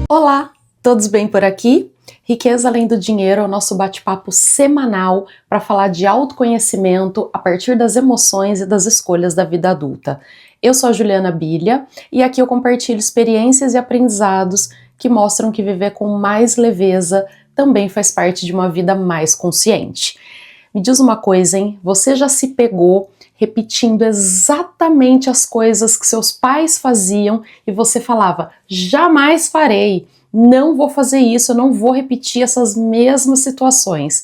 Olá, todos bem por aqui? Riqueza Além do Dinheiro é o nosso bate-papo semanal para falar de autoconhecimento a partir das emoções e das escolhas da vida adulta. Eu sou a Juliana Bilha e aqui eu compartilho experiências e aprendizados que mostram que viver com mais leveza também faz parte de uma vida mais consciente. Me diz uma coisa, hein? Você já se pegou repetindo exatamente as coisas que seus pais faziam e você falava, jamais farei, não vou fazer isso, eu não vou repetir essas mesmas situações.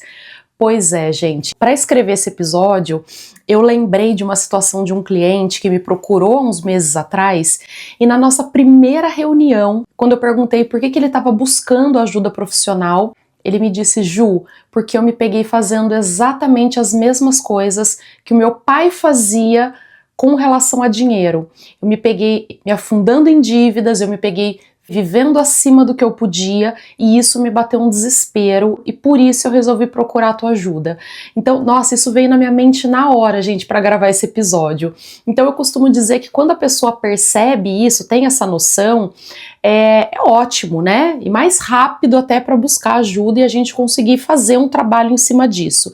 Pois é, gente, para escrever esse episódio, eu lembrei de uma situação de um cliente que me procurou há uns meses atrás e na nossa primeira reunião, quando eu perguntei por que ele estava buscando ajuda profissional, ele me disse, Ju, porque eu me peguei fazendo exatamente as mesmas coisas que o meu pai fazia com relação a dinheiro. Eu me peguei me afundando em dívidas, eu me peguei vivendo acima do que eu podia e isso me bateu um desespero e por isso eu resolvi procurar a tua ajuda. Então, nossa, isso veio na minha mente na hora, gente, para gravar esse episódio. Então eu costumo dizer que quando a pessoa percebe isso, tem essa noção, é ótimo, né? E mais rápido até para buscar ajuda e a gente conseguir fazer um trabalho em cima disso.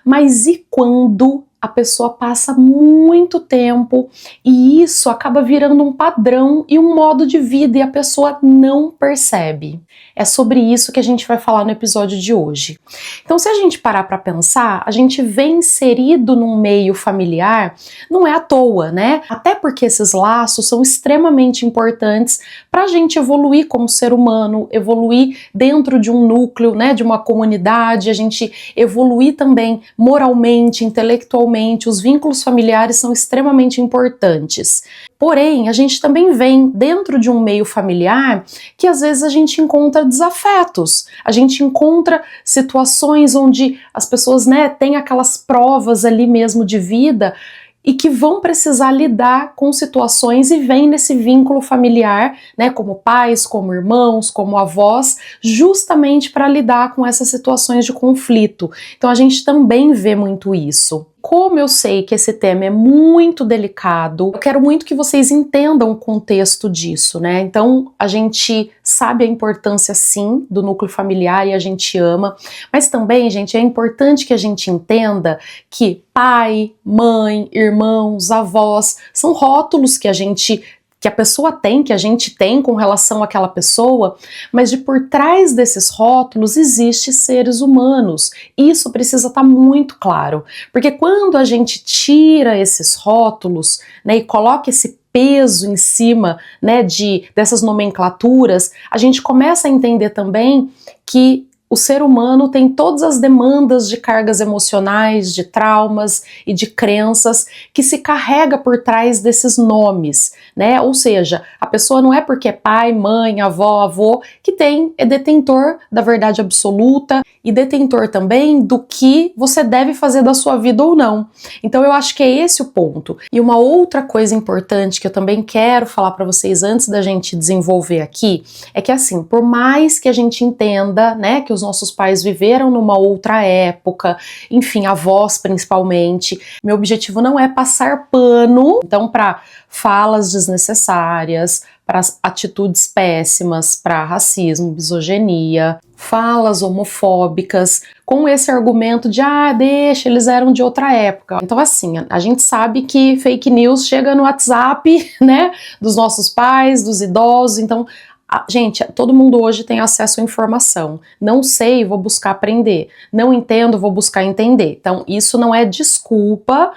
Mas e quando a pessoa passa muito tempo e isso acaba virando um padrão e um modo de vida e a pessoa não percebe? É sobre isso que a gente vai falar no episódio de hoje. Então, se a gente parar para pensar, a gente vem inserido num meio familiar, não é à toa, né? Até porque esses laços são extremamente importantes para a gente evoluir como ser humano, evoluir dentro de um núcleo, né, de uma comunidade, a gente evoluir também moralmente, intelectualmente. Os vínculos familiares são extremamente importantes. Porém, a gente também vem dentro de um meio familiar que às vezes a gente encontra desafetos, a gente encontra situações onde as pessoas, né, têm aquelas provas ali mesmo de vida e que vão precisar lidar com situações e vem nesse vínculo familiar, né, como pais, como irmãos, como avós, justamente para lidar com essas situações de conflito. Então a gente também vê muito isso. Como eu sei que esse tema é muito delicado, eu quero muito que vocês entendam o contexto disso, né? Então, a gente sabe a importância, sim, do núcleo familiar e a gente ama, mas também, gente, é importante que a gente entenda que pai, mãe, irmãos, avós, são rótulos que a pessoa tem, que a gente tem com relação àquela pessoa, mas de por trás desses rótulos existem seres humanos. Isso precisa estar muito claro, porque quando a gente tira esses rótulos, né, e coloca esse peso em cima, né, dessas nomenclaturas, a gente começa a entender também que o ser humano tem todas as demandas de cargas emocionais, de traumas e de crenças que se carrega por trás desses nomes, né? Ou seja, a pessoa não é porque é pai, mãe, avó, avô que é detentor da verdade absoluta e detentor também do que você deve fazer da sua vida ou não. Então eu acho que é esse o ponto. E uma outra coisa importante que eu também quero falar para vocês antes da gente desenvolver aqui é que assim, por mais que a gente entenda, né, que os nossos pais viveram numa outra época, enfim, avós principalmente, meu objetivo não é passar pano, então, para falas desnecessárias, para atitudes péssimas, para racismo, misoginia, falas homofóbicas, com esse argumento de, deixa, eles eram de outra época. Então, assim, a gente sabe que fake news chega no WhatsApp, né, dos nossos pais, dos idosos, então, gente, todo mundo hoje tem acesso à informação. Não sei, vou buscar aprender. Não entendo, vou buscar entender. Então, isso não é desculpa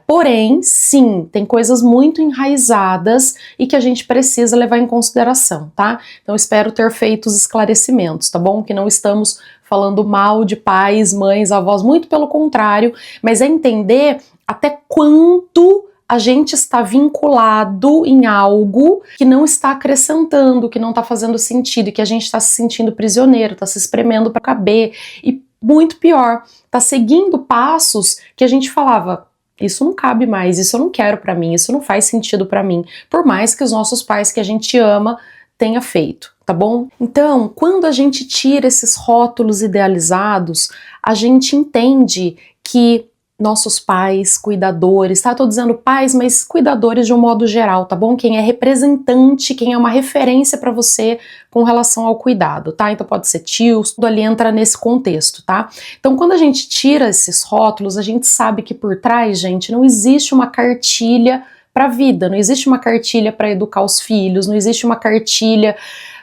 porém, sim, tem coisas muito enraizadas e que a gente precisa levar em consideração, tá? Então, espero ter feito os esclarecimentos, tá bom? Que não estamos falando mal de pais, mães, avós, muito pelo contrário, mas é entender até quanto a gente está vinculado em algo que não está acrescentando, que não está fazendo sentido, que a gente está se sentindo prisioneiro, está se espremendo para caber e, muito pior, está seguindo passos que a gente falava, isso não cabe mais, isso eu não quero para mim, isso não faz sentido para mim, por mais que os nossos pais que a gente ama tenha feito, tá bom? Então, quando a gente tira esses rótulos idealizados, a gente entende que nossos pais, cuidadores, tá? Eu tô dizendo pais, mas cuidadores de um modo geral, tá bom? Quem é representante, quem é uma referência para você com relação ao cuidado, tá? Então pode ser tios, tudo ali entra nesse contexto, tá? Então quando a gente tira esses rótulos, a gente sabe que por trás, gente, não existe uma cartilha para a vida, não existe uma cartilha para educar os filhos, não existe uma cartilha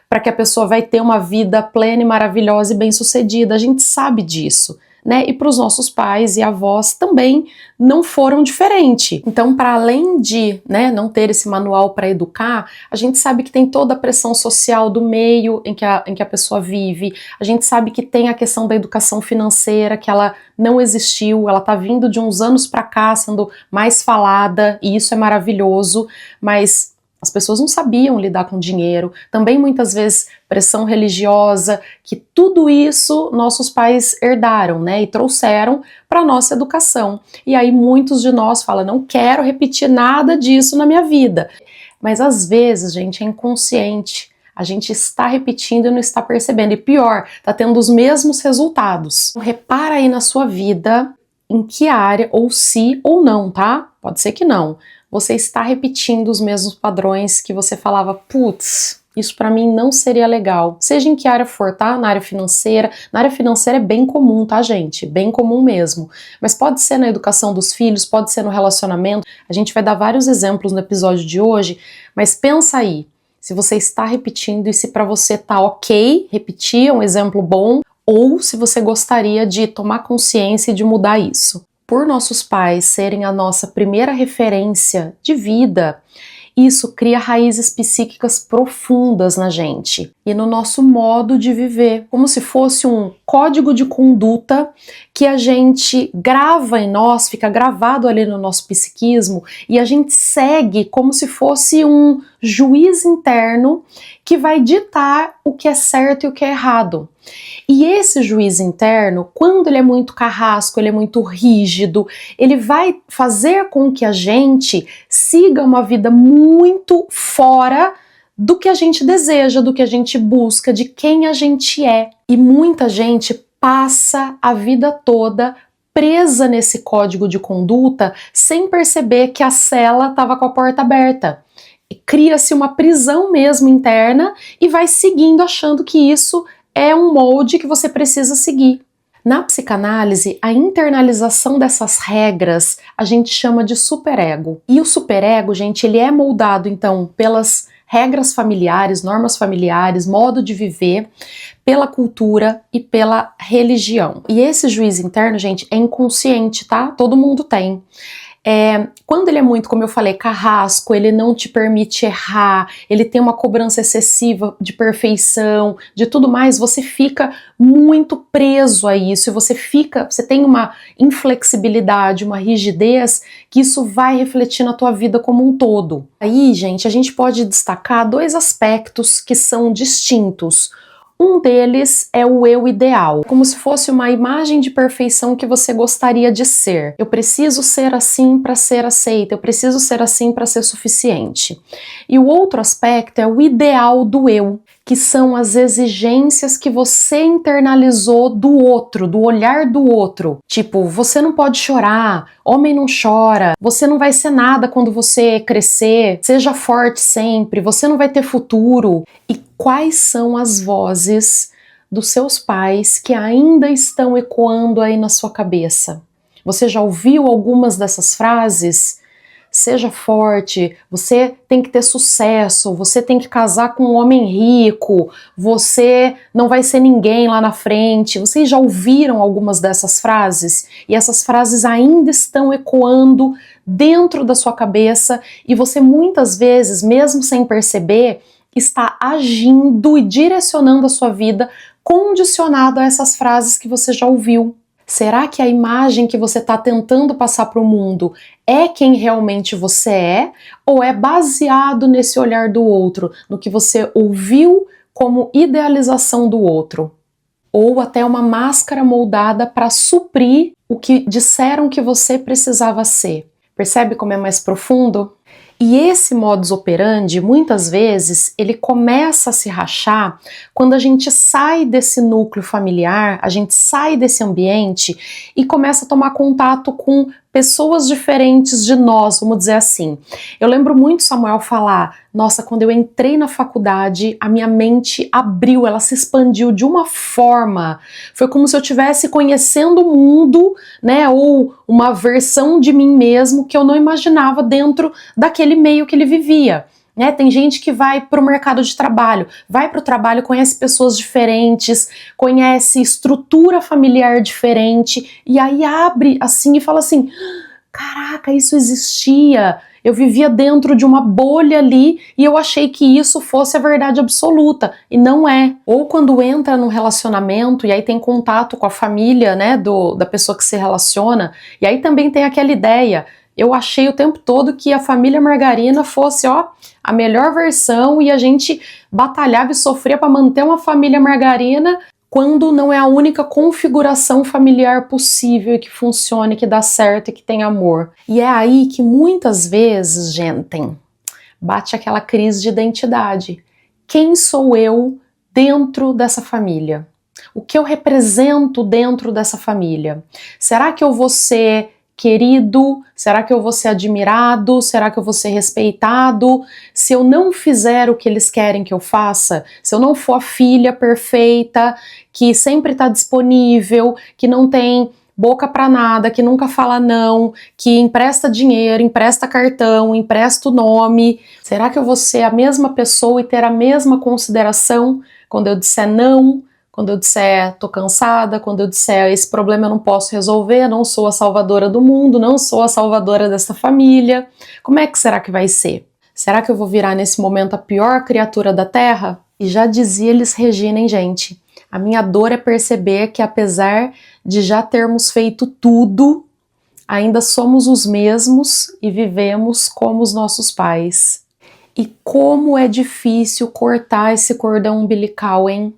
para que a pessoa vai ter uma vida plena e maravilhosa e bem-sucedida. A gente sabe disso. Né? E para os nossos pais e avós também não foram diferente. Então, para além de, né, não ter esse manual para educar, a gente sabe que tem toda a pressão social do meio em que a pessoa vive, a gente sabe que tem a questão da educação financeira, que ela não existiu, ela está vindo de uns anos para cá sendo mais falada, e isso é maravilhoso, mas as pessoas não sabiam lidar com dinheiro, também muitas vezes pressão religiosa, que tudo isso nossos pais herdaram, né, e trouxeram para a nossa educação. E aí muitos de nós falam, não quero repetir nada disso na minha vida. Mas às vezes, gente, é inconsciente. A gente está repetindo e não está percebendo. E pior, está tendo os mesmos resultados. Então, repara aí na sua vida, em que área, ou se ou não, tá? Pode ser que não. Você está repetindo os mesmos padrões que você falava, putz, isso para mim não seria legal. Seja em que área for, tá? Na área financeira. Na área financeira é bem comum, tá, gente? Bem comum mesmo. Mas pode ser na educação dos filhos, pode ser no relacionamento. A gente vai dar vários exemplos no episódio de hoje, mas pensa aí, se você está repetindo e se para você tá ok repetir, é um exemplo bom, ou se você gostaria de tomar consciência e de mudar isso. Por nossos pais serem a nossa primeira referência de vida, isso cria raízes psíquicas profundas na gente e no nosso modo de viver, como se fosse um código de conduta que a gente grava em nós, fica gravado ali no nosso psiquismo e a gente segue como se fosse um juiz interno que vai ditar o que é certo e o que é errado. E esse juiz interno, quando ele é muito carrasco, ele é muito rígido, ele vai fazer com que a gente siga uma vida muito fora do que a gente deseja, do que a gente busca, de quem a gente é. E muita gente passa a vida toda presa nesse código de conduta sem perceber que a cela estava com a porta aberta. Cria-se uma prisão mesmo interna e vai seguindo achando que isso é um molde que você precisa seguir. Na psicanálise, a internalização dessas regras a gente chama de superego. E o superego, gente, ele é moldado então pelas regras familiares, normas familiares, modo de viver, pela cultura e pela religião. E esse juiz interno, gente, é inconsciente, tá? Todo mundo tem. Quando ele é muito, como eu falei, carrasco, ele não te permite errar, ele tem uma cobrança excessiva de perfeição, de tudo mais, você fica muito preso a isso, e você tem uma inflexibilidade, uma rigidez, que isso vai refletir na tua vida como um todo. Aí, gente, a gente pode destacar dois aspectos que são distintos. Um deles é o eu ideal, como se fosse uma imagem de perfeição que você gostaria de ser. Eu preciso ser assim para ser aceita, eu preciso ser assim para ser suficiente. E o outro aspecto é o ideal do eu, que são as exigências que você internalizou do outro, do olhar do outro. Tipo, você não pode chorar, homem não chora, você não vai ser nada quando você crescer, seja forte sempre, você não vai ter futuro. E quais são as vozes dos seus pais que ainda estão ecoando aí na sua cabeça? Você já ouviu algumas dessas frases? Seja forte, você tem que ter sucesso, você tem que casar com um homem rico, você não vai ser ninguém lá na frente. Vocês já ouviram algumas dessas frases? E essas frases ainda estão ecoando dentro da sua cabeça e você muitas vezes, mesmo sem perceber, está agindo e direcionando a sua vida condicionado a essas frases que você já ouviu. Será que a imagem que você está tentando passar para o mundo é quem realmente você é? Ou é baseado nesse olhar do outro, no que você ouviu como idealização do outro? Ou até uma máscara moldada para suprir o que disseram que você precisava ser? Percebe como é mais profundo? E esse modus operandi, muitas vezes, ele começa a se rachar quando a gente sai desse núcleo familiar, a gente sai desse ambiente e começa a tomar contato com pessoas diferentes de nós, vamos dizer assim. Eu lembro muito Samuel falar, nossa, quando eu entrei na faculdade, a minha mente abriu, ela se expandiu de uma forma, foi como se eu estivesse conhecendo o mundo, né, ou uma versão de mim mesmo que eu não imaginava dentro daquele meio que ele vivia. Né, tem gente que vai para o mercado de trabalho, vai para o trabalho, conhece pessoas diferentes, conhece estrutura familiar diferente, e aí abre assim e fala assim, caraca, isso existia, eu vivia dentro de uma bolha ali e eu achei que isso fosse a verdade absoluta, e não é. Ou quando entra num relacionamento e aí tem contato com a família, né, da pessoa que se relaciona, e aí também tem aquela ideia, eu achei o tempo todo que a família Margarina fosse, ó, a melhor versão e a gente batalhava e sofria para manter uma família Margarina quando não é a única configuração familiar possível e que funcione, que dá certo e que tem amor. E é aí que muitas vezes, gente, bate aquela crise de identidade. Quem sou eu dentro dessa família? O que eu represento dentro dessa família? Será que eu vou ser querido? Será que eu vou ser admirado? Será que eu vou ser respeitado? Se eu não fizer o que eles querem que eu faça, se eu não for a filha perfeita, que sempre está disponível, que não tem boca pra nada, que nunca fala não, que empresta dinheiro, empresta cartão, empresta o nome, será que eu vou ser a mesma pessoa e ter a mesma consideração quando eu disser não? Quando eu disser tô cansada, quando eu disser esse problema eu não posso resolver, não sou a salvadora do mundo, não sou a salvadora dessa família, como é que será que vai ser? Será que eu vou virar nesse momento a pior criatura da Terra? E já dizia Elis Regina, hein, gente? A minha dor é perceber que apesar de já termos feito tudo, ainda somos os mesmos e vivemos como os nossos pais. E como é difícil cortar esse cordão umbilical, hein?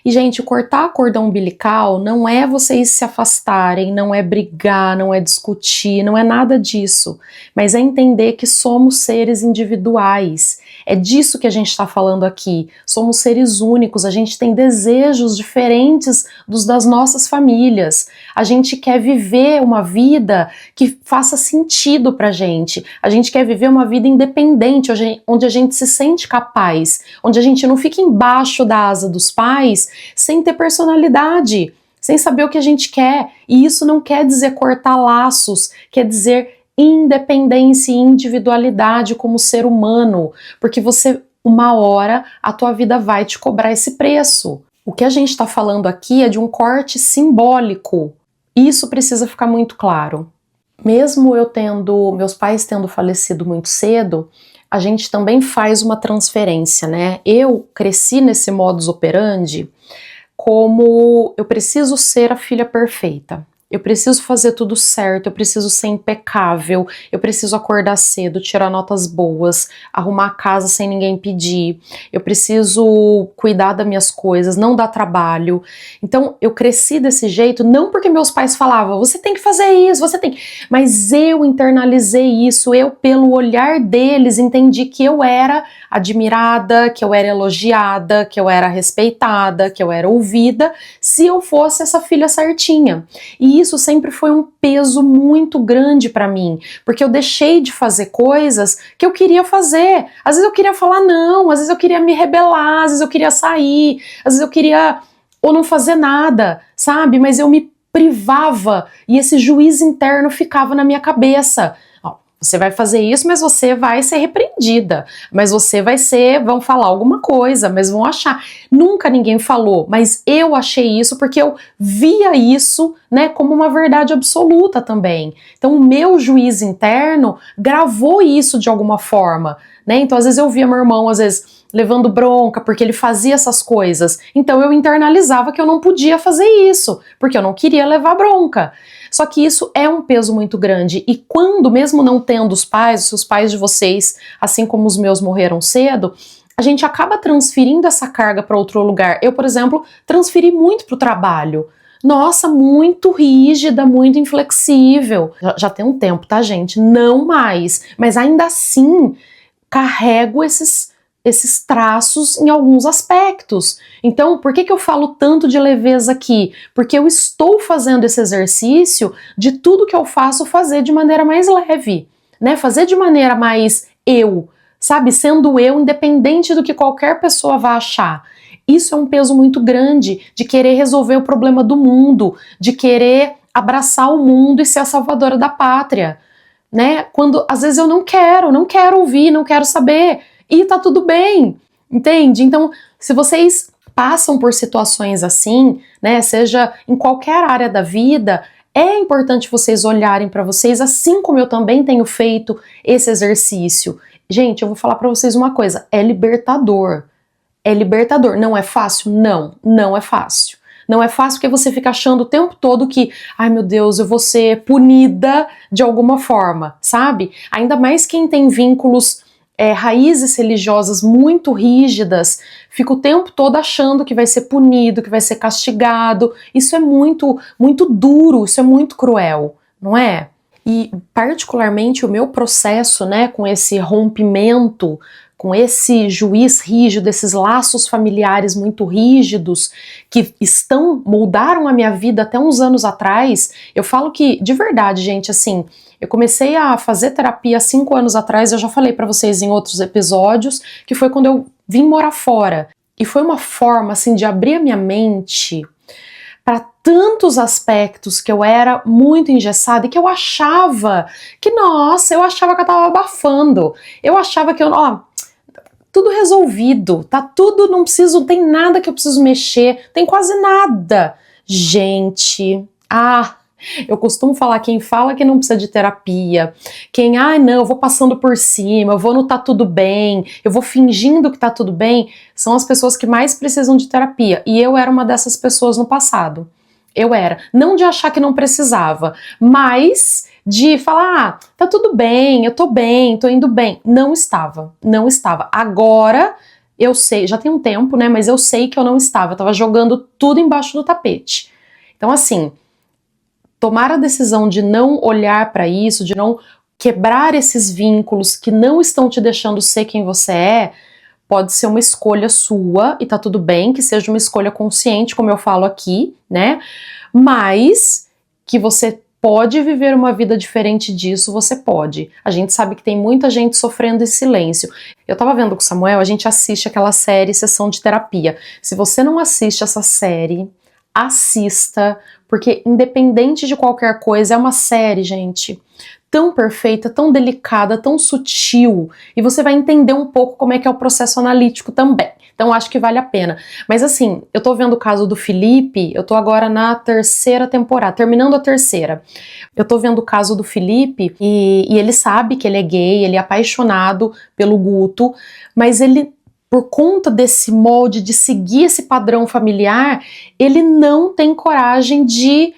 E, gente, cortar cordão umbilical não é vocês se afastarem, não é brigar, não é discutir, não é nada disso. Mas é entender que somos seres individuais. É disso que a gente está falando aqui. Somos seres únicos, a gente tem desejos diferentes dos das nossas famílias. A gente quer viver uma vida que faça sentido pra gente. A gente quer viver uma vida independente, onde a gente se sente capaz, onde a gente não fica embaixo da asa dos pais sem ter personalidade, sem saber o que a gente quer. E isso não quer dizer cortar laços, quer dizer independência e individualidade como ser humano, porque você, uma hora, a tua vida vai te cobrar esse preço. O que a gente está falando aqui é de um corte simbólico. Isso precisa ficar muito claro. Mesmo meus pais tendo falecido muito cedo, a gente também faz uma transferência, né? Eu cresci nesse modus operandi como eu preciso ser a filha perfeita. Eu preciso fazer tudo certo, eu preciso ser impecável, eu preciso acordar cedo, tirar notas boas, arrumar a casa sem ninguém pedir, eu preciso cuidar das minhas coisas, não dar trabalho. Então eu cresci desse jeito, não porque meus pais falavam, você tem que fazer isso, você tem, mas eu internalizei isso, eu pelo olhar deles entendi que eu era admirada, que eu era elogiada, que eu era respeitada, que eu era ouvida, se eu fosse essa filha certinha. E isso sempre foi um peso muito grande pra mim, porque eu deixei de fazer coisas que eu queria fazer. Às vezes eu queria falar não, às vezes eu queria me rebelar, às vezes eu queria sair, às vezes eu queria ou não fazer nada, sabe? Mas eu me privava e esse juiz interno ficava na minha cabeça. Você vai fazer isso, mas você vai ser repreendida, mas você vão falar alguma coisa, mas vão achar. Nunca ninguém falou, mas eu achei isso porque eu via isso, né, como uma verdade absoluta também. Então o meu juiz interno gravou isso de alguma forma, né? Então às vezes eu via meu irmão, às vezes levando bronca porque ele fazia essas coisas. Então eu internalizava que eu não podia fazer isso, porque eu não queria levar bronca. Só que isso é um peso muito grande e quando, mesmo não tendo os pais, os pais de vocês, assim como os meus morreram cedo, a gente acaba transferindo essa carga para outro lugar. Eu, por exemplo, transferi muito para o trabalho. Nossa, muito rígida, muito inflexível. Já tem um tempo, tá, gente? Não mais. Mas ainda assim, carrego esses traços em alguns aspectos. Então, por que eu falo tanto de leveza aqui? Porque eu estou fazendo esse exercício de tudo que eu faço fazer de maneira mais leve, né? Fazer de maneira mais eu, sabe? Sendo eu, independente do que qualquer pessoa vá achar. Isso é um peso muito grande, de querer resolver o problema do mundo, de querer abraçar o mundo e ser a salvadora da pátria, né? Quando às vezes eu não quero ouvir, não quero saber, e tá tudo bem, entende? Então, se vocês passam por situações assim, né, seja em qualquer área da vida, é importante vocês olharem para vocês, assim como eu também tenho feito esse exercício. Gente, eu vou falar para vocês uma coisa, é libertador. É libertador. Não é fácil? Não, não é fácil. Não é fácil porque você fica achando o tempo todo que, ai meu Deus, eu vou ser punida de alguma forma, sabe? Ainda mais quem tem vínculos, raízes religiosas muito rígidas, fica o tempo todo achando que vai ser punido, que vai ser castigado. Isso é muito, muito duro, isso é muito cruel, não é? E particularmente o meu processo, né, com esse rompimento, com esse juiz rígido, esses laços familiares muito rígidos que moldaram a minha vida até uns anos atrás. Eu falo que, de verdade, gente, assim, eu comecei a fazer terapia há 5 anos atrás, eu já falei pra vocês em outros episódios, que foi quando eu vim morar fora. E foi uma forma, assim, de abrir a minha mente para tantos aspectos que eu era muito engessada e que eu achava que, nossa, eu achava que eu tava abafando. Eu achava que tudo resolvido, tá tudo, não tem nada que eu preciso mexer, tem quase nada. Gente, eu costumo falar, quem fala que não precisa de terapia, quem, não, eu vou passando por cima, eu vou no tá tudo bem, eu vou fingindo que tá tudo bem, são as pessoas que mais precisam de terapia. E eu era uma dessas pessoas no passado. Eu era. Não de achar que não precisava, mas de falar, tá tudo bem, eu tô indo bem. Não estava, não estava. Agora, eu sei, já tem um tempo, né, mas eu sei que eu não estava. Eu tava jogando tudo embaixo do tapete. Então, assim, tomar a decisão de não olhar para isso, de não quebrar esses vínculos que não estão te deixando ser quem você é, pode ser uma escolha sua, e tá tudo bem que seja uma escolha consciente, como eu falo aqui, né? Mas que você pode viver uma vida diferente disso, você pode. A gente sabe que tem muita gente sofrendo em silêncio. Eu tava vendo com o Samuel, a gente assiste aquela série Sessão de Terapia. Se você não assiste essa série, assista, porque independente de qualquer coisa, é uma série, gente, tão perfeita, tão delicada, tão sutil, e você vai entender um pouco como é que é o processo analítico também. Então acho que vale a pena. Mas assim, eu tô vendo o caso do Felipe, eu tô agora na 3ª temporada, terminando a 3ª. Eu tô vendo o caso do Felipe e ele sabe que ele é gay, ele é apaixonado pelo Guto, mas ele, por conta desse molde, de seguir esse padrão familiar, ele não tem coragem de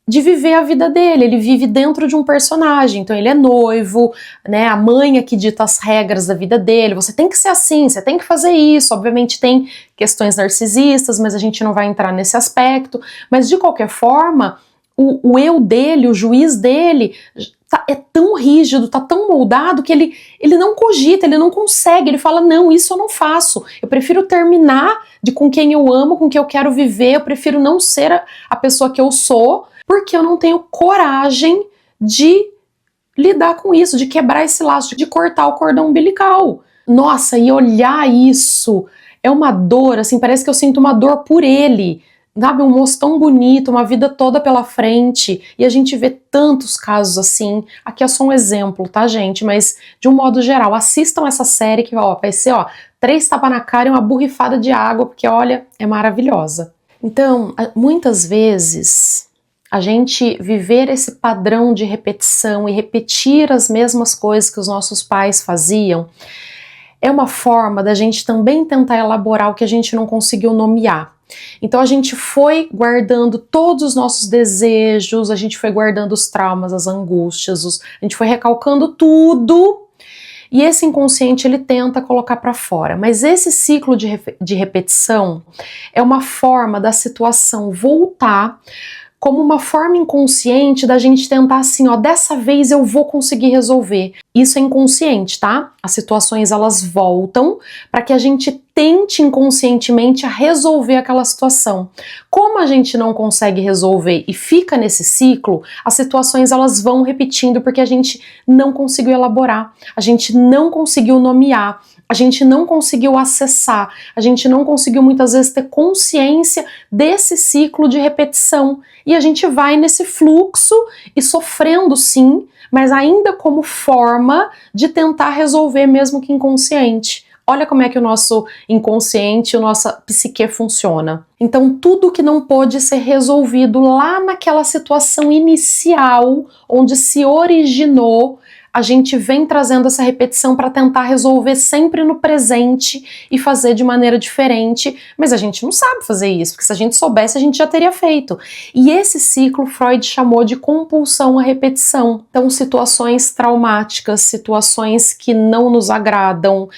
viver a vida dele, ele vive dentro de um personagem, então ele é noivo, né, a mãe é que dita as regras da vida dele, você tem que ser assim, você tem que fazer isso, obviamente tem questões narcisistas, mas a gente não vai entrar nesse aspecto, mas de qualquer forma, o eu dele, o juiz dele, é tão rígido, tá tão moldado que ele não cogita, ele não consegue, ele fala, não, isso eu não faço, eu prefiro terminar com quem eu amo, com quem eu quero viver, eu prefiro não ser a pessoa que eu sou, porque eu não tenho coragem de lidar com isso, de quebrar esse laço, de cortar o cordão umbilical. Nossa, e olhar isso é uma dor, assim, parece que eu sinto uma dor por ele, sabe, um moço tão bonito, uma vida toda pela frente, e a gente vê tantos casos assim. Aqui é só um exemplo, tá, gente, mas de um modo geral, assistam essa série que, vai ser, 3 tapas na cara e uma borrifada de água, porque, olha, é maravilhosa. Então, muitas vezes, a gente viver esse padrão de repetição e repetir as mesmas coisas que os nossos pais faziam é uma forma da gente também tentar elaborar o que a gente não conseguiu nomear. Então a gente foi guardando todos os nossos desejos, a gente foi guardando os traumas, as angústias, a gente foi recalcando tudo e esse inconsciente ele tenta colocar para fora. Mas esse ciclo de repetição é uma forma da situação voltar como uma forma inconsciente da gente tentar assim, ó, dessa vez eu vou conseguir resolver. Isso é inconsciente, tá? As situações elas voltam para que a gente tente inconscientemente a resolver aquela situação. Como a gente não consegue resolver e fica nesse ciclo, as situações elas vão repetindo porque a gente não conseguiu elaborar, a gente não conseguiu nomear, a gente não conseguiu acessar, a gente não conseguiu muitas vezes ter consciência desse ciclo de repetição. E a gente vai nesse fluxo e sofrendo sim, mas ainda como forma de tentar resolver mesmo que inconsciente. Olha como é que o nosso inconsciente, a nossa psique funciona. Então, tudo que não pôde ser resolvido lá naquela situação inicial, onde se originou, a gente vem trazendo essa repetição para tentar resolver sempre no presente e fazer de maneira diferente, mas a gente não sabe fazer isso, porque se a gente soubesse, a gente já teria feito. E esse ciclo Freud chamou de compulsão à repetição. Então, situações traumáticas, situações que não nos agradam,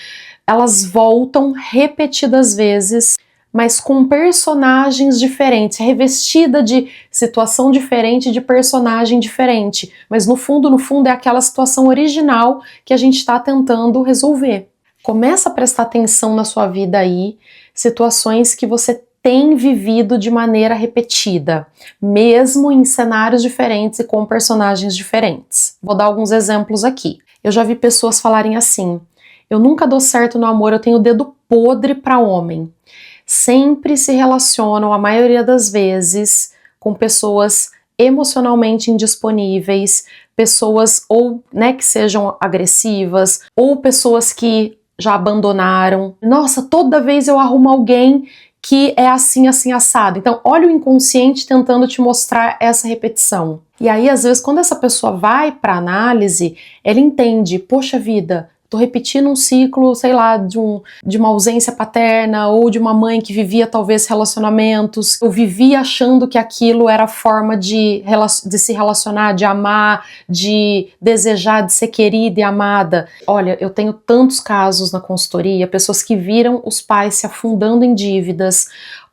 elas voltam repetidas vezes, mas com personagens diferentes, revestida de situação diferente, de personagem diferente. Mas no fundo é aquela situação original que a gente está tentando resolver. Começa a prestar atenção na sua vida aí, situações que você tem vivido de maneira repetida, mesmo em cenários diferentes e com personagens diferentes. Vou dar alguns exemplos aqui. Eu já vi pessoas falarem assim: eu nunca dou certo no amor, eu tenho o dedo podre para homem. Sempre se relacionam, a maioria das vezes, com pessoas emocionalmente indisponíveis, pessoas ou, né, que sejam agressivas, ou pessoas que já abandonaram. Nossa, toda vez eu arrumo alguém que é assim, assim, assado. Então, olha o inconsciente tentando te mostrar essa repetição. E aí, às vezes, quando essa pessoa vai para análise, ela entende, poxa vida, tô repetindo um ciclo, sei lá, de uma ausência paterna ou de uma mãe que vivia talvez relacionamentos. Eu vivia achando que aquilo era a forma de se relacionar, de amar, de desejar, de ser querida e amada. Olha, eu tenho tantos casos na consultoria, pessoas que viram os pais se afundando em dívidas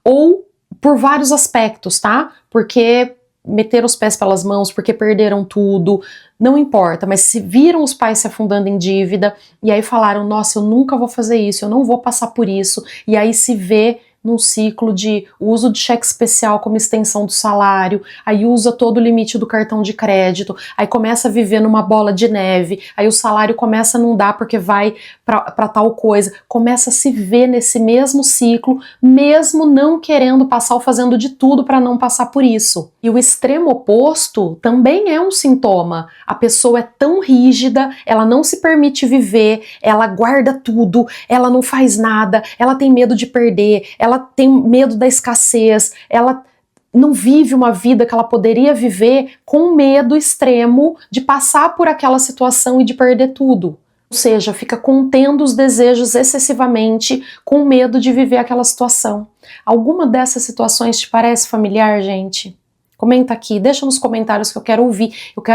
ou por vários aspectos, tá? Porque meteram os pés pelas mãos, porque perderam tudo, não importa, mas se viram os pais se afundando em dívida e aí falaram, nossa, eu nunca vou fazer isso, eu não vou passar por isso, e aí se vê num ciclo de uso de cheque especial como extensão do salário, aí usa todo o limite do cartão de crédito, aí começa a viver numa bola de neve, aí o salário começa a não dar porque vai para tal coisa, começa a se ver nesse mesmo ciclo, mesmo não querendo passar ou fazendo de tudo para não passar por isso. E o extremo oposto também é um sintoma. A pessoa é tão rígida, ela não se permite viver, ela guarda tudo, ela não faz nada, ela tem medo de perder, ela tem medo da escassez, ela não vive uma vida que ela poderia viver com medo extremo de passar por aquela situação e de perder tudo. Ou seja, fica contendo os desejos excessivamente com medo de viver aquela situação. Alguma dessas situações te parece familiar, gente? Comenta aqui, deixa nos comentários que eu quero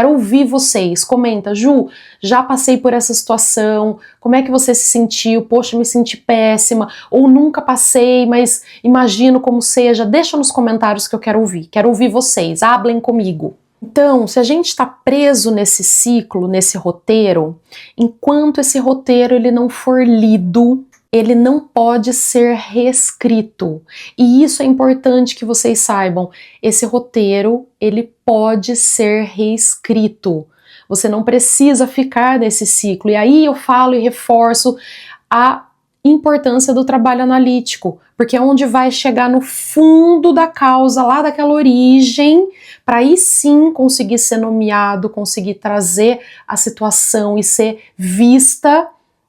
ouvir vocês. Comenta, Ju, já passei por essa situação, como é que você se sentiu? Poxa, me senti péssima, ou nunca passei, mas imagino como seja. Deixa nos comentários que eu quero ouvir vocês, hablem comigo. Então, se a gente está preso nesse ciclo, nesse roteiro, enquanto esse roteiro ele não for lido, ele não pode ser reescrito. E isso é importante que vocês saibam. Esse roteiro, ele pode ser reescrito. Você não precisa ficar nesse ciclo. E aí eu falo e reforço a importância do trabalho analítico, porque é onde vai chegar no fundo da causa, lá daquela origem, para aí sim conseguir ser nomeado, conseguir trazer a situação e ser vista,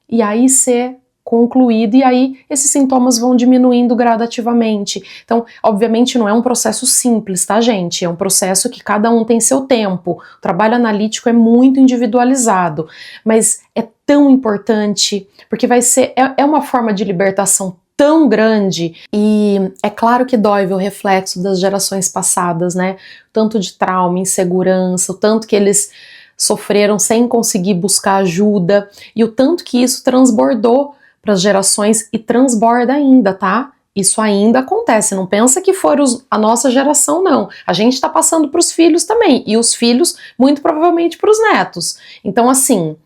e aí ser concluído, e aí esses sintomas vão diminuindo gradativamente. Então, obviamente não é um processo simples, tá, gente? É um processo que cada um tem seu tempo. O trabalho analítico é muito individualizado, mas é tão importante, porque vai ser, é uma forma de libertação tão grande, e é claro que dói ver o reflexo das gerações passadas, né? Tanto de trauma, insegurança, o tanto que eles sofreram sem conseguir buscar ajuda, e o tanto que isso transbordou para as gerações e transborda ainda, tá? Isso ainda acontece, não pensa que for a nossa geração, não. A gente está passando para os filhos também, e os filhos, muito provavelmente, para os netos. Então, assim,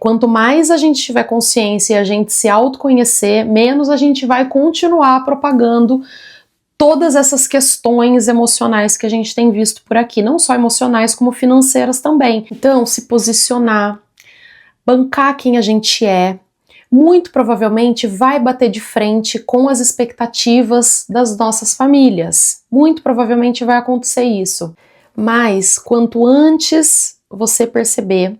quanto mais a gente tiver consciência e a gente se autoconhecer, menos a gente vai continuar propagando todas essas questões emocionais que a gente tem visto por aqui, não só emocionais, como financeiras também. Então, se posicionar, bancar quem a gente é, muito provavelmente vai bater de frente com as expectativas das nossas famílias. Muito provavelmente vai acontecer isso. Mas quanto antes você perceber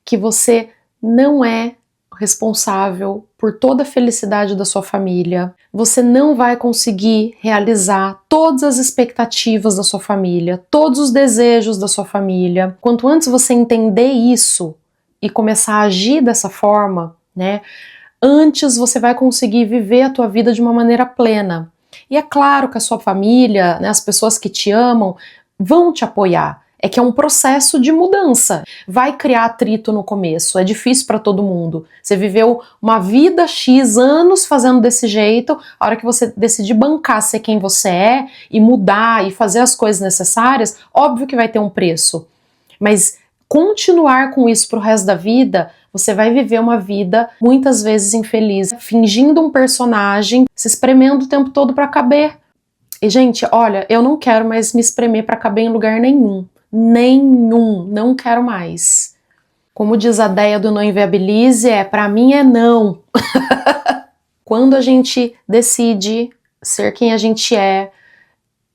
que você não é responsável por toda a felicidade da sua família, você não vai conseguir realizar todas as expectativas da sua família, todos os desejos da sua família. Quanto antes você entender isso e começar a agir dessa forma, né, antes você vai conseguir viver a tua vida de uma maneira plena. E é claro que a sua família, né, as pessoas que te amam, vão te apoiar. É que é um processo de mudança. Vai criar atrito no começo, é difícil para todo mundo. Você viveu uma vida X anos fazendo desse jeito, a hora que você decidir bancar ser quem você é e mudar e fazer as coisas necessárias, óbvio que vai ter um preço. Mas continuar com isso pro resto da vida, você vai viver uma vida muitas vezes infeliz, fingindo um personagem, se espremendo o tempo todo para caber. E gente, olha, eu não quero mais me espremer para caber em lugar nenhum. Nenhum, não quero mais. Como diz a Déia do Não Inviabilize, pra mim é não. Quando a gente decide ser quem a gente é,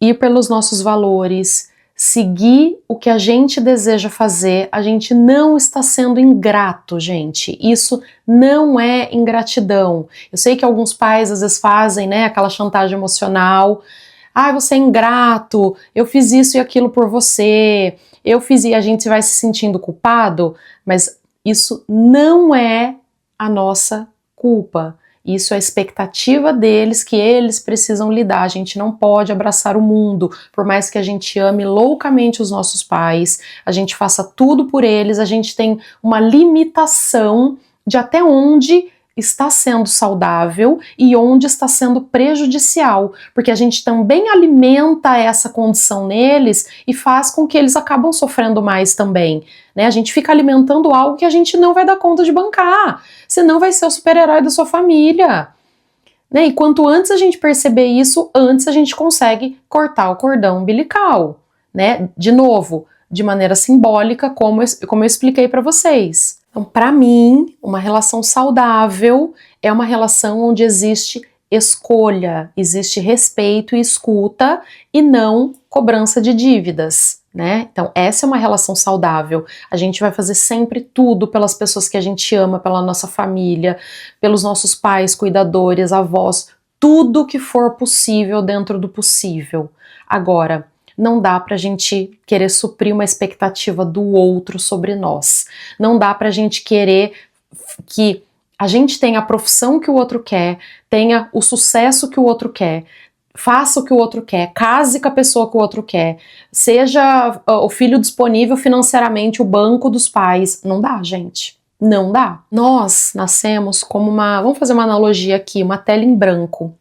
ir pelos nossos valores, seguir o que a gente deseja fazer, a gente não está sendo ingrato, gente. Isso não é ingratidão. Eu sei que alguns pais às vezes fazem, né, aquela chantagem emocional. Ah, você é ingrato, eu fiz isso e aquilo por você, eu fiz e a gente vai se sentindo culpado, mas isso não é a nossa culpa. Isso é a expectativa deles, que eles precisam lidar. A gente não pode abraçar o mundo, por mais que a gente ame loucamente os nossos pais, a gente faça tudo por eles, a gente tem uma limitação de até onde está sendo saudável e onde está sendo prejudicial, porque a gente também alimenta essa condição neles e faz com que eles acabam sofrendo mais também, né? A gente fica alimentando algo que a gente não vai dar conta de bancar, senão vai ser o super-herói da sua família, né? E quanto antes a gente perceber isso, antes a gente consegue cortar o cordão umbilical, né? De novo, de maneira simbólica, como eu expliquei para vocês. Então, para mim, uma relação saudável é uma relação onde existe escolha, existe respeito e escuta e não cobrança de dívidas, né? Então, essa é uma relação saudável. A gente vai fazer sempre tudo pelas pessoas que a gente ama, pela nossa família, pelos nossos pais, cuidadores, avós, tudo que for possível dentro do possível. Agora, não dá pra gente querer suprir uma expectativa do outro sobre nós. Não dá pra gente querer que a gente tenha a profissão que o outro quer, tenha o sucesso que o outro quer, faça o que o outro quer, case com a pessoa que o outro quer, seja o filho disponível financeiramente, o banco dos pais. Não dá, gente. Não dá. Nós nascemos como vamos fazer uma analogia aqui, uma tela em branco.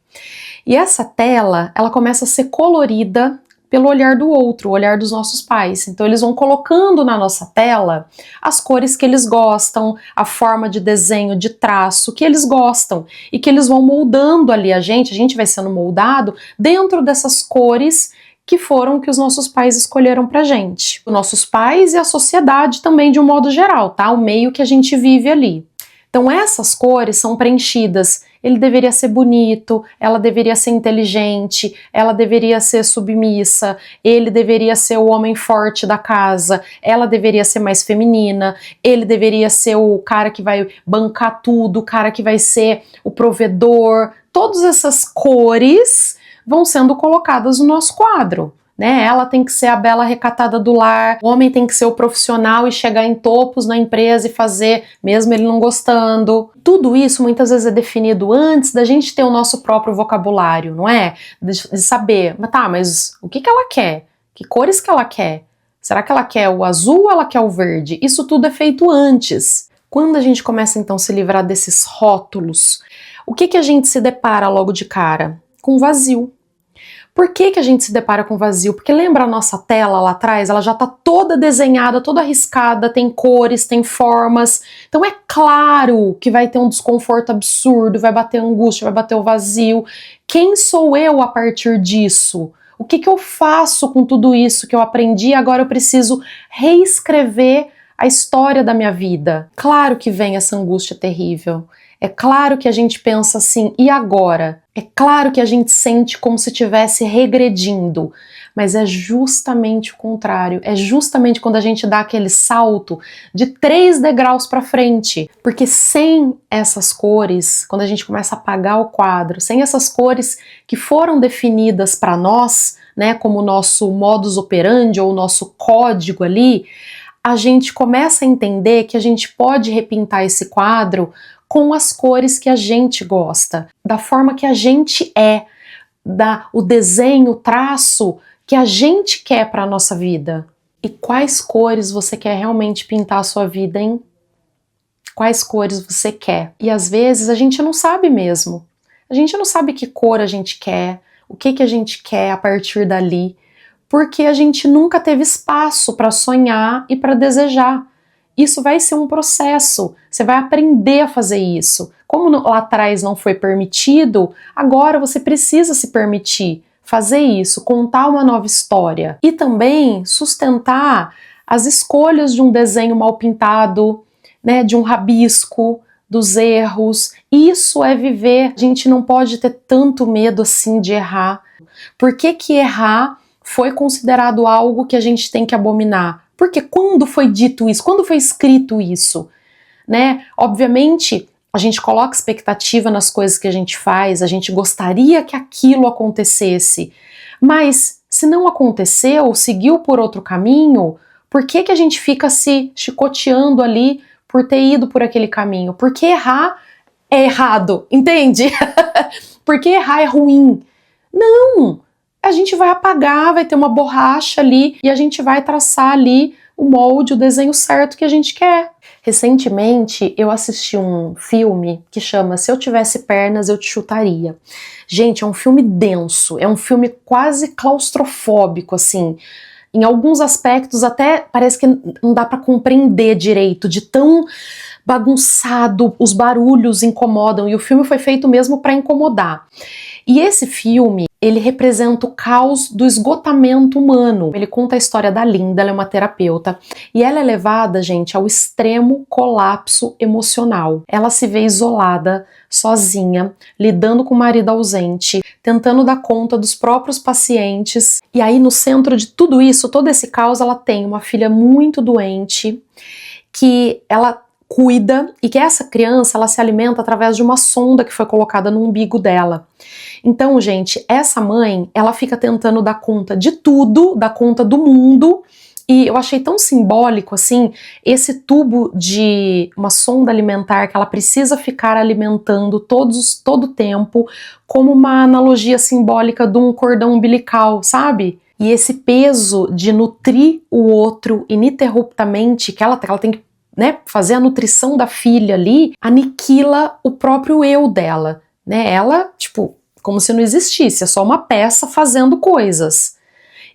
E essa tela, ela começa a ser colorida pelo olhar do outro, o olhar dos nossos pais. Então eles vão colocando na nossa tela as cores que eles gostam, a forma de desenho, de traço que eles gostam e que eles vão moldando ali a gente vai sendo moldado dentro dessas cores que foram que os nossos pais escolheram pra gente. Os nossos pais e a sociedade também de um modo geral, tá? O meio que a gente vive ali. Então essas cores são preenchidas. Ele deveria ser bonito, ela deveria ser inteligente, ela deveria ser submissa, ele deveria ser o homem forte da casa, ela deveria ser mais feminina, ele deveria ser o cara que vai bancar tudo, o cara que vai ser o provedor. Todas essas cores vão sendo colocadas no nosso quadro. Né? Ela tem que ser a bela recatada do lar, o homem tem que ser o profissional e chegar em topos na empresa e fazer, mesmo ele não gostando. Tudo isso muitas vezes é definido antes da gente ter o nosso próprio vocabulário, não é? De saber, mas o que ela quer? Que cores que ela quer? Será que ela quer o azul ou ela quer o verde? Isso tudo é feito antes. Quando a gente começa então a se livrar desses rótulos, o que a gente se depara logo de cara? Com vazio. Por que a gente se depara com vazio? Porque lembra a nossa tela lá atrás? Ela já está toda desenhada, toda arriscada, tem cores, tem formas. Então é claro que vai ter um desconforto absurdo, vai bater angústia, vai bater o vazio. Quem sou eu a partir disso? O que eu faço com tudo isso que eu aprendi? Agora eu preciso reescrever a história da minha vida. Claro que vem essa angústia terrível. É claro que a gente pensa assim, e agora? É claro que a gente sente como se estivesse regredindo, mas é justamente o contrário. É justamente quando a gente dá aquele salto de 3 degraus para frente. Porque sem essas cores, quando a gente começa a apagar o quadro, sem essas cores que foram definidas para nós, né, como o nosso modus operandi ou o nosso código ali, a gente começa a entender que a gente pode repintar esse quadro com as cores que a gente gosta, da forma que a gente é, o desenho, o traço que a gente quer para a nossa vida. E quais cores você quer realmente pintar a sua vida, hein? Quais cores você quer? E às vezes a gente não sabe mesmo. A gente não sabe que cor a gente quer, o que a gente quer a partir dali, porque a gente nunca teve espaço para sonhar e para desejar. Isso vai ser um processo, você vai aprender a fazer isso. Como lá atrás não foi permitido, agora você precisa se permitir fazer isso, contar uma nova história. E também sustentar as escolhas de um desenho mal pintado, né, de um rabisco, dos erros. Isso é viver. A gente não pode ter tanto medo assim de errar. Por que errar foi considerado algo que a gente tem que abominar? Porque quando foi dito isso? Quando foi escrito isso? Né? Obviamente, a gente coloca expectativa nas coisas que a gente faz, a gente gostaria que aquilo acontecesse, mas se não aconteceu, seguiu por outro caminho, por que a gente fica se chicoteando ali por ter ido por aquele caminho? Porque errar é errado, entende? Porque errar é ruim. Não! A gente vai apagar, vai ter uma borracha ali e a gente vai traçar ali o molde, o desenho certo que a gente quer. Recentemente eu assisti um filme que chama Se Eu Tivesse Pernas, Eu Te Chutaria. Gente, é um filme denso, é um filme quase claustrofóbico, assim. Em alguns aspectos até parece que não dá para compreender direito, de tão bagunçado, os barulhos incomodam, e o filme foi feito mesmo para incomodar. E esse filme, ele representa o caos do esgotamento humano. Ele conta a história da Linda, ela é uma terapeuta, e ela é levada, gente, ao extremo colapso emocional. Ela se vê isolada, sozinha, lidando com o marido ausente, tentando dar conta dos próprios pacientes. E aí, no centro de tudo isso, todo esse caos, ela tem uma filha muito doente, que ela cuida, e que essa criança, ela se alimenta através de uma sonda que foi colocada no umbigo dela. Então, gente, essa mãe, ela fica tentando dar conta de tudo, dar conta do mundo, e eu achei tão simbólico, assim, esse tubo de uma sonda alimentar que ela precisa ficar alimentando todo o tempo, como uma analogia simbólica de um cordão umbilical, sabe? E esse peso de nutrir o outro ininterruptamente, que ela tem que, né, fazer a nutrição da filha ali, aniquila o próprio eu dela, né? Ela, tipo, como se não existisse, é só uma peça fazendo coisas.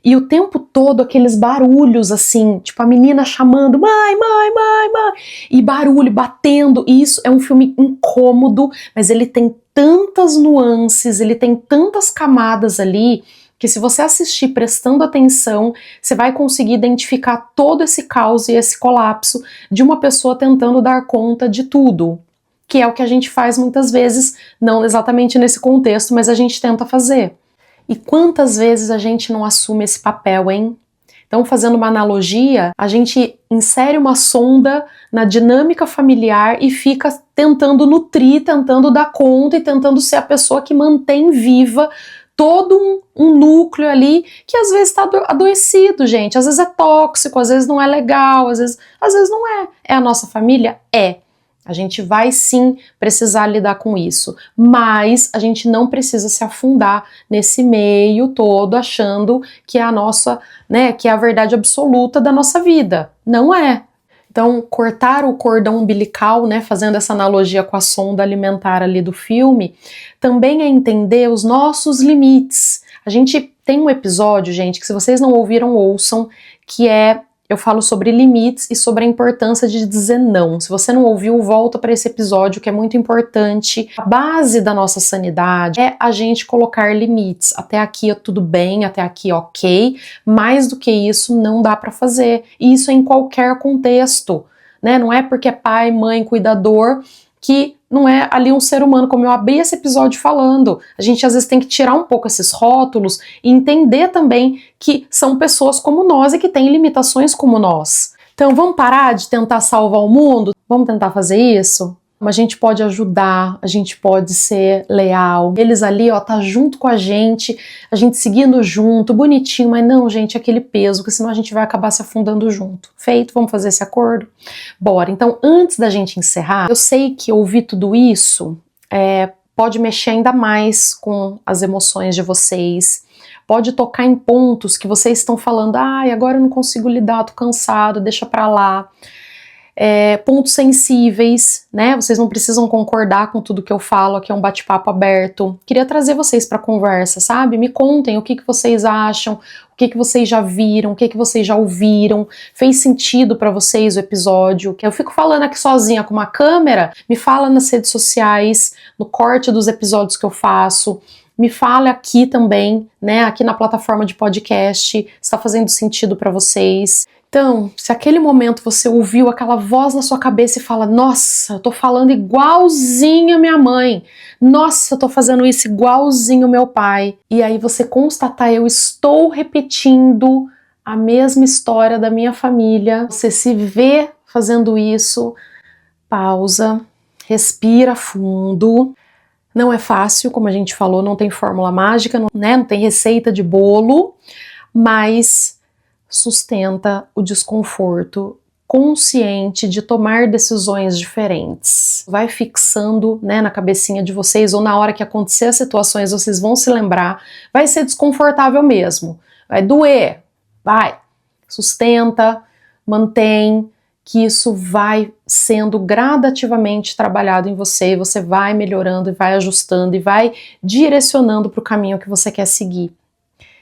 E o tempo todo aqueles barulhos assim, tipo a menina chamando mãe, mãe, mãe, mãe, e barulho batendo, e isso é um filme incômodo, mas ele tem tantas nuances, ele tem tantas camadas ali, que se você assistir prestando atenção, você vai conseguir identificar todo esse caos e esse colapso de uma pessoa tentando dar conta de tudo, que é o que a gente faz muitas vezes, não exatamente nesse contexto, mas a gente tenta fazer. E quantas vezes a gente não assume esse papel, hein? Então, fazendo uma analogia, a gente insere uma sonda na dinâmica familiar e fica tentando nutrir, tentando dar conta e tentando ser a pessoa que mantém viva todo um núcleo ali que às vezes está adoecido, gente. Às vezes é tóxico, às vezes não é legal, às vezes não é. É a nossa família? É. A gente vai sim precisar lidar com isso, mas a gente não precisa se afundar nesse meio todo achando que é a nossa, né, que é a verdade absoluta da nossa vida. Não é. Então, cortar o cordão umbilical, né, fazendo essa analogia com a sonda alimentar ali do filme, também é entender os nossos limites. A gente tem um episódio, gente, que se vocês não ouviram, ouçam, que eu falo sobre limites e sobre a importância de dizer não. Se você não ouviu, volta para esse episódio que é muito importante. A base da nossa sanidade é a gente colocar limites. Até aqui tudo bem, até aqui ok. Mais do que isso não dá para fazer. E isso é em qualquer contexto, né? Não é porque é pai, mãe, cuidador que não é ali um ser humano, como eu abri esse episódio falando. A gente às vezes tem que tirar um pouco esses rótulos e entender também que são pessoas como nós e que têm limitações como nós. Então vamos parar de tentar salvar o mundo? Vamos tentar fazer isso? A gente pode ajudar, a gente pode ser leal. Eles ali, ó, tá junto com a gente seguindo junto, bonitinho, mas não, gente, aquele peso, porque senão a gente vai acabar se afundando junto. Feito? Vamos fazer esse acordo? Bora. Então, antes da gente encerrar, eu sei que ouvir tudo isso pode mexer ainda mais com as emoções de vocês, pode tocar em pontos que vocês estão falando, ai, agora eu não consigo lidar, tô cansado, deixa pra lá. Pontos sensíveis, né? Vocês não precisam concordar com tudo que eu falo, aqui é um bate-papo aberto. Queria trazer vocês para conversa, sabe? Me contem o que vocês acham, o que vocês já viram, o que vocês já ouviram. Fez sentido para vocês o episódio? Que eu fico falando aqui sozinha com uma câmera? Me fala nas redes sociais, no corte dos episódios que eu faço. Me fala aqui também, né? Aqui na plataforma de podcast, está fazendo sentido para vocês. Então, se aquele momento você ouviu aquela voz na sua cabeça e fala, nossa, eu tô falando igualzinho a minha mãe, nossa, eu tô fazendo isso igualzinho meu pai, e aí você constatar, eu estou repetindo a mesma história da minha família, você se vê fazendo isso, pausa, respira fundo. Não é fácil, como a gente falou, não tem fórmula mágica, não tem receita de bolo, mas sustenta o desconforto consciente de tomar decisões diferentes. Vai fixando, né, na cabecinha de vocês, ou na hora que acontecer as situações, vocês vão se lembrar, vai ser desconfortável mesmo, vai doer, vai, sustenta, mantém, que isso vai sendo gradativamente trabalhado em você, e você vai melhorando e vai ajustando e vai direcionando para o caminho que você quer seguir.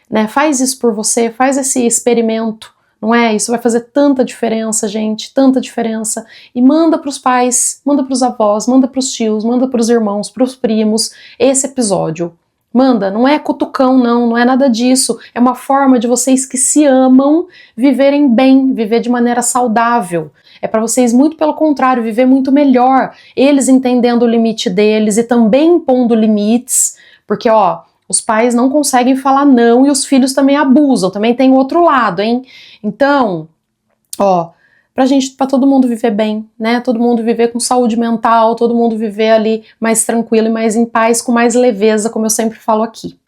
Né? Faz isso por você, faz esse experimento, não é? Isso vai fazer tanta diferença, gente, tanta diferença. E manda para os pais, manda para os avós, manda para os tios, manda para os irmãos, para os primos, esse episódio. Manda, não é cutucão, não é nada disso. É uma forma de vocês que se amam viverem bem, viver de maneira saudável. É para vocês, muito pelo contrário, viver muito melhor. Eles entendendo o limite deles e também impondo limites, porque, ó, os pais não conseguem falar não e os filhos também abusam, também tem o outro lado, hein? Então, ó, pra todo mundo viver bem, né? Todo mundo viver com saúde mental, todo mundo viver ali mais tranquilo e mais em paz, com mais leveza, como eu sempre falo aqui.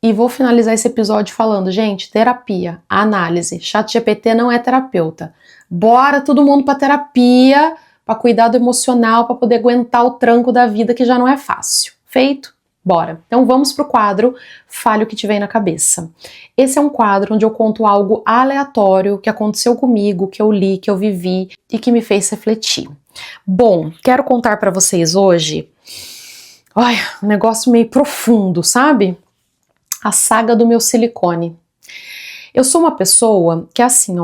E vou finalizar esse episódio falando, gente, terapia, análise, ChatGPT não é terapeuta. Bora todo mundo pra terapia, pra cuidar do emocional, pra poder aguentar o tranco da vida que já não é fácil. Feito? Bora! Então vamos pro quadro Fale o que te vem na cabeça. Esse é um quadro onde eu conto algo aleatório que aconteceu comigo, que eu li, que eu vivi e que me fez refletir. Bom, quero contar pra vocês hoje, um negócio meio profundo, sabe? A saga do meu silicone. Eu sou uma pessoa que assim,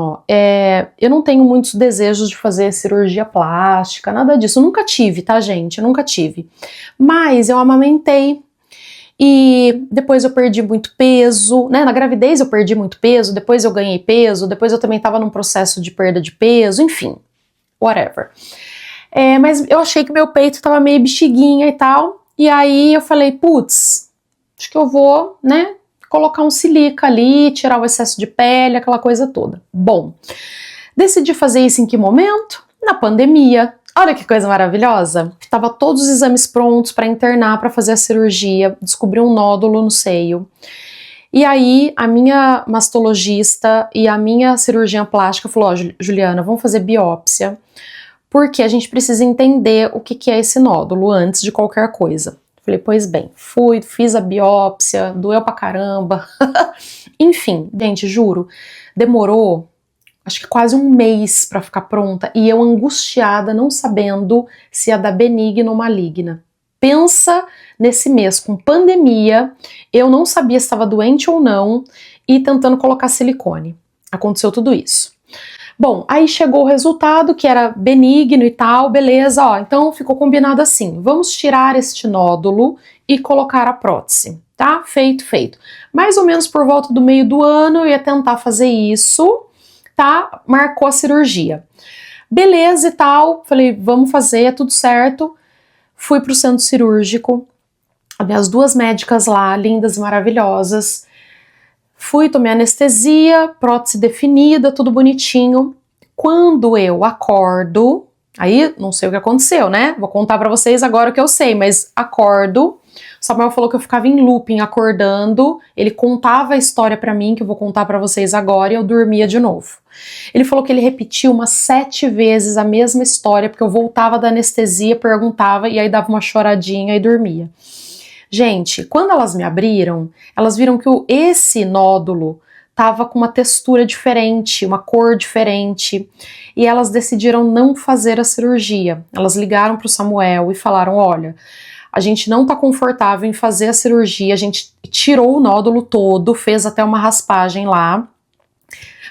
eu não tenho muitos desejos de fazer cirurgia plástica, nada disso. Eu nunca tive, tá, gente? Eu nunca tive. Mas eu amamentei. E depois eu perdi muito peso, né? Na gravidez eu perdi muito peso, depois eu ganhei peso, depois eu também estava num processo de perda de peso, enfim, whatever. Mas eu achei que meu peito estava meio bexiguinha e tal, e aí eu falei, putz, acho que eu vou, né, colocar um silica ali, tirar o excesso de pele, aquela coisa toda. Bom, decidi fazer isso em que momento? Na pandemia. Olha que coisa maravilhosa! Tava todos os exames prontos para internar, para fazer a cirurgia, descobri um nódulo no seio. E aí a minha mastologista e a minha cirurgiã plástica falou, Juliana, vamos fazer biópsia, porque a gente precisa entender o que é esse nódulo antes de qualquer coisa. Falei, pois bem, fui, fiz a biópsia, doeu pra caramba. Enfim, gente, juro, demorou acho que quase um mês pra ficar pronta e eu angustiada, não sabendo se ia dar benigna ou maligna. Pensa nesse mês com pandemia, eu não sabia se estava doente ou não e tentando colocar silicone. Aconteceu tudo isso. Bom, aí chegou o resultado que era benigno e tal, beleza, ó, então ficou combinado assim, vamos tirar este nódulo e colocar a prótese, tá? Feito, feito. Mais ou menos por volta do meio do ano eu ia tentar fazer isso, tá? Marcou a cirurgia. Beleza e tal, falei, vamos fazer, é tudo certo. Fui pro centro cirúrgico, as duas médicas lá, lindas e maravilhosas. Fui, tomei anestesia, prótese definida, tudo bonitinho. Quando eu acordo, aí não sei o que aconteceu, né? Vou contar pra vocês agora o que eu sei, mas acordo. Samuel falou que eu ficava em looping acordando, ele contava a história pra mim, que eu vou contar pra vocês agora, e eu dormia de novo. Ele falou que ele repetiu umas 7 vezes a mesma história, porque eu voltava da anestesia, perguntava, e aí dava uma choradinha e dormia. Gente, quando elas me abriram, elas viram que esse nódulo tava com uma textura diferente, uma cor diferente, e elas decidiram não fazer a cirurgia. Elas ligaram pro Samuel e falaram, olha, a gente não tá confortável em fazer a cirurgia, a gente tirou o nódulo todo, fez até uma raspagem lá,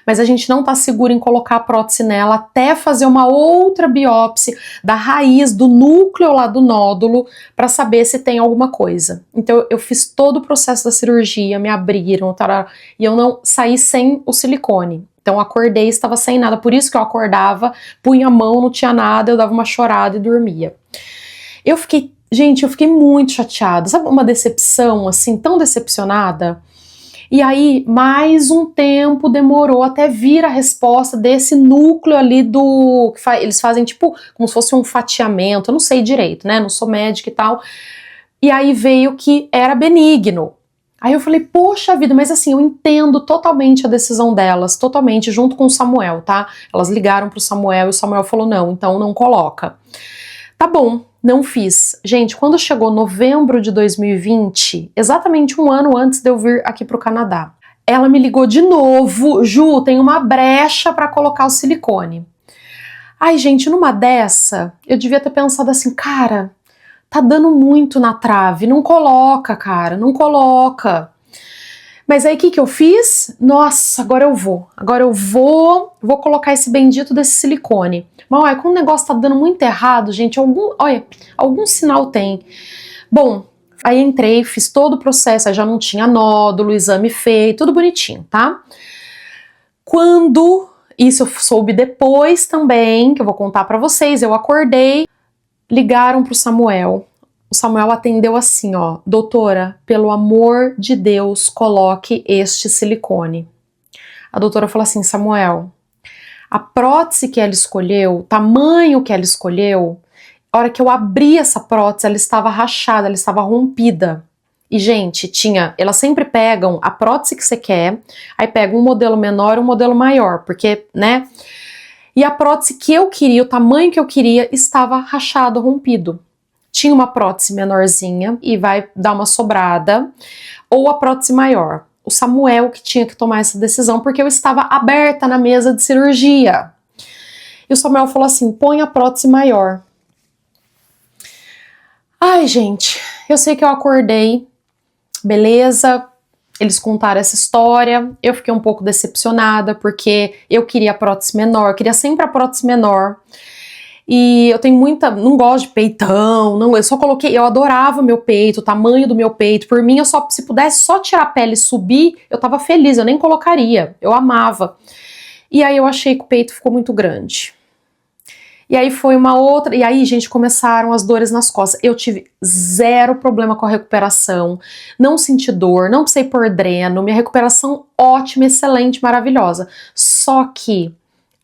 mas a gente não tá seguro em colocar a prótese nela até fazer uma outra biópsia da raiz, do núcleo lá do nódulo, para saber se tem alguma coisa. Então eu fiz todo o processo da cirurgia, me abriram, tará, e eu não saí sem o silicone. Então eu acordei, estava sem nada, por isso que eu acordava, punha a mão, não tinha nada, eu dava uma chorada e dormia. Gente, eu fiquei muito chateada, sabe uma decepção, assim, tão decepcionada? E aí, mais um tempo demorou até vir a resposta desse núcleo ali do... eles fazem tipo, como se fosse um fatiamento, eu não sei direito, né, não sou médica e tal. E aí veio que era benigno. Aí eu falei, poxa vida, mas assim, eu entendo totalmente a decisão delas, totalmente, junto com o Samuel, tá? Elas ligaram pro Samuel e o Samuel falou, não, então não coloca. Tá bom, não fiz. Gente, quando chegou novembro de 2020, exatamente um ano antes de eu vir aqui pro Canadá, ela me ligou de novo, Ju, tem uma brecha pra colocar o silicone. Ai, gente, numa dessa, eu devia ter pensado assim, cara, tá dando muito na trave, não coloca, cara, não coloca. Mas aí o que eu fiz? Nossa, agora eu vou colocar esse bendito desse silicone. Mas olha, quando o negócio tá dando muito errado, gente, algum sinal tem. Bom, aí entrei, fiz todo o processo, aí já não tinha nódulo, exame feito, tudo bonitinho, tá? Quando, isso eu soube depois também, que eu vou contar pra vocês, eu acordei, ligaram pro Samuel. O Samuel atendeu assim, ó, doutora, pelo amor de Deus, coloque este silicone. A doutora falou assim, Samuel, a prótese que ela escolheu, o tamanho que ela escolheu, a hora que eu abri essa prótese, ela estava rachada, ela estava rompida. E, gente, elas sempre pegam a prótese que você quer, aí pegam um modelo menor e um modelo maior, porque, né? E a prótese que eu queria, o tamanho que eu queria, estava rachado, rompido. Tinha uma prótese menorzinha e vai dar uma sobrada, ou a prótese maior. O Samuel que tinha que tomar essa decisão, porque eu estava aberta na mesa de cirurgia. E o Samuel falou assim, põe a prótese maior. Ai, gente, eu sei que eu acordei, beleza, eles contaram essa história, eu fiquei um pouco decepcionada, porque eu queria a prótese menor, queria sempre a prótese menor. E eu tenho não gosto de peitão, não, eu adorava meu peito, o tamanho do meu peito, por mim se pudesse só tirar a pele e subir, eu tava feliz, eu nem colocaria, eu amava. E aí eu achei que o peito ficou muito grande. E aí foi e aí, gente, começaram as dores nas costas. Eu tive 0 problema com a recuperação, não senti dor, não precisei pôr dreno, minha recuperação ótima, excelente, maravilhosa. Só que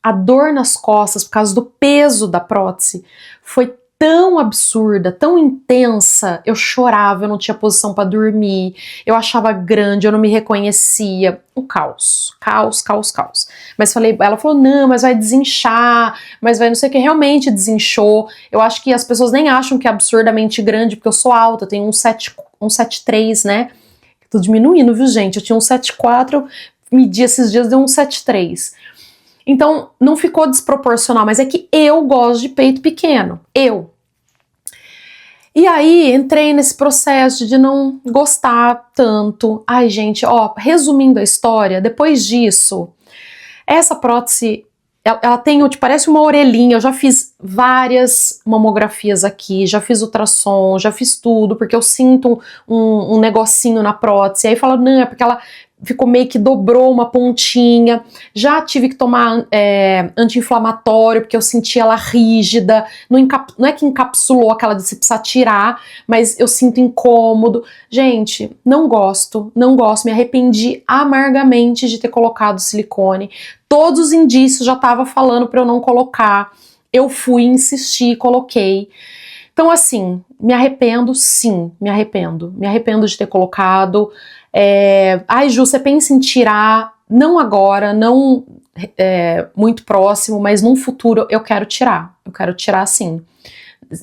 a dor nas costas, por causa do peso da prótese, foi tão absurda, tão intensa, eu chorava, eu não tinha posição pra dormir, eu achava grande, eu não me reconhecia, um caos, caos, caos, caos. Mas ela falou, não, mas vai desinchar, mas vai não sei o que, realmente desinchou. Eu acho que as pessoas nem acham que é absurdamente grande, porque eu sou alta, eu tenho 1,73, né? Tô diminuindo, viu, gente? Eu tinha 1,74, medi esses dias, deu 1,73. Então, não ficou desproporcional, mas é que eu gosto de peito pequeno. Eu. E aí, entrei nesse processo de não gostar tanto. Ai, gente, ó, resumindo a história, depois disso, essa prótese, ela tem, parece uma orelhinha, eu já fiz várias mamografias aqui, já fiz ultrassom, já fiz tudo, porque eu sinto um negocinho na prótese. Aí fala, não, é porque ela ficou meio que dobrou uma pontinha, já tive que tomar anti-inflamatório, porque eu senti ela rígida, não é que encapsulou aquela de se precisar tirar, mas eu sinto incômodo. Gente, não gosto, me arrependi amargamente de ter colocado silicone, todos os indícios já estavam falando para eu não colocar, eu fui insistir, coloquei. Então assim, me arrependo sim, me arrependo de ter colocado. Ai, Ju, você pensa em tirar, não agora, não muito próximo, mas num futuro eu quero tirar sim.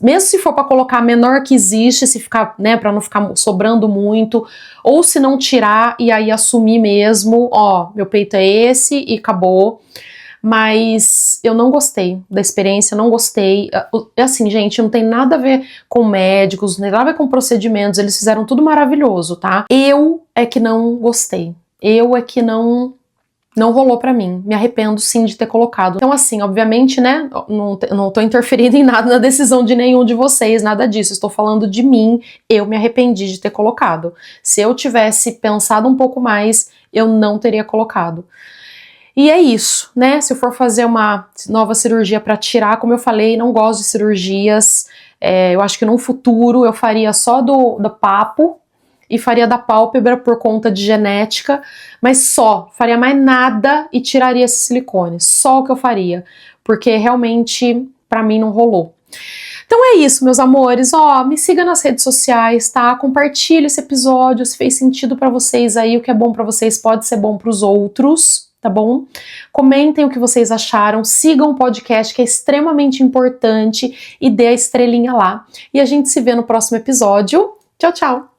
Mesmo se for para colocar a menor que existe, se ficar, né, para não ficar sobrando muito, ou se não tirar e aí assumir mesmo, ó, meu peito é esse e acabou. Mas eu não gostei da experiência, não gostei. Assim, gente, não tem nada a ver com médicos, não tem nada a ver com procedimentos, eles fizeram tudo maravilhoso, tá? Eu é que não gostei. Eu é que não rolou pra mim. Me arrependo sim de ter colocado. Então assim, obviamente, né, não tô interferindo em nada na decisão de nenhum de vocês, nada disso. Estou falando de mim, eu me arrependi de ter colocado. Se eu tivesse pensado um pouco mais, eu não teria colocado. E é isso, né? Se eu for fazer uma nova cirurgia para tirar, como eu falei, não gosto de cirurgias. Eu acho que num futuro eu faria só do papo e faria da pálpebra por conta de genética, mas só, faria mais nada e tiraria esse silicone. Só o que eu faria, porque realmente para mim não rolou. Então é isso, meus amores, ó, me siga nas redes sociais, tá? Compartilhe esse episódio, se fez sentido pra vocês aí, o que é bom pra vocês pode ser bom pros outros, tá bom? Comentem o que vocês acharam, sigam o podcast que é extremamente importante e dê a estrelinha lá. E a gente se vê no próximo episódio. Tchau, tchau!